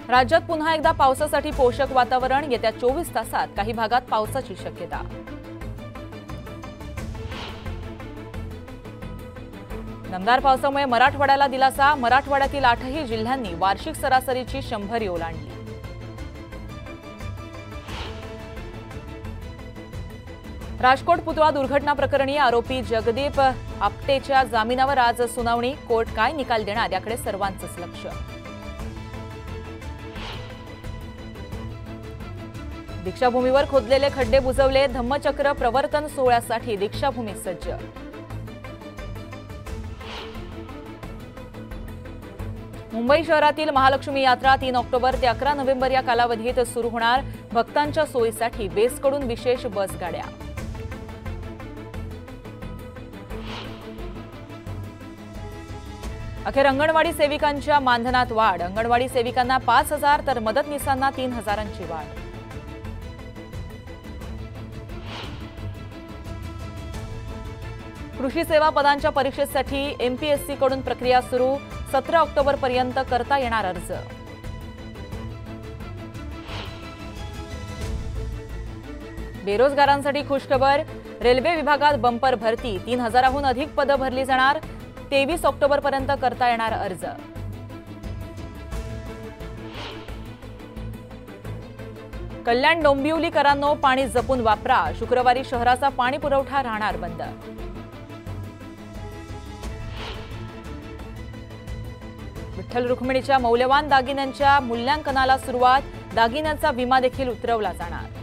राज्यात पुन्हा एकदा पावसासाठी पोषक वातावरण। येत्या 24 तासात काही भागात पावसाची शक्यता। दमदार पावसामुळे मराठवाड्याला दिलासा। मराठवाड्यातील 8ही जिल्ह्यांनी वार्षिक सरासरीची 100 ओलांडली। राजकोट पुतळा दुर्घटना प्रकरणी आरोपी जगदीप आपटेच्या जामिनावर आज सुनावणी। कोर्ट काय निकाल देणार याकडे सर्वांचंच लक्ष। दीक्षाभूमीवर खोदलेले खड्डे बुजवले। धम्मचक्र प्रवर्तन सोहळ्यासाठी दीक्षाभूमी सज्ज। मुंबई शहरातील महालक्ष्मी यात्रा 3 ऑक्टोबर ते 11 नोव्हेंबर या कालावधीत सुरू होणार। भक्तांच्या सोयीसाठी बेस्टकडून विशेष बस गाड्या। अखेर अंगणवाडी सेविकांच्या मानधनात वाढ। अंगणवाडी सेविकांना 5,000 तर मदतनीसांना 3,000ची वाढ। कृषी सेवा पदांच्या परीक्षेसाठी एमपीएससी कडून प्रक्रिया सुरू। 17 ऑक्टोबर पर्यंत करता येणार अर्ज। बेरोजगारांसाठी खुशखबर। रेल्वे विभागात बंपर भरती। 3,000हून अधिक पदं भरली जाणार। 23 ऑक्टोबर पर्यंत करता येणार अर्ज। कल्याण डोंबिवलीकरांनो पाणी जपून वापरा। शुक्रवारी शहराचा पाणी पुरवठा राहणार बंद। विठ्ठल रुक्मिणीच्या मौल्यवान दागिन्यांच्या मूल्यांकनाला सुरुवात। दागिन्यांचा विमा देखील उतरवला जाणार।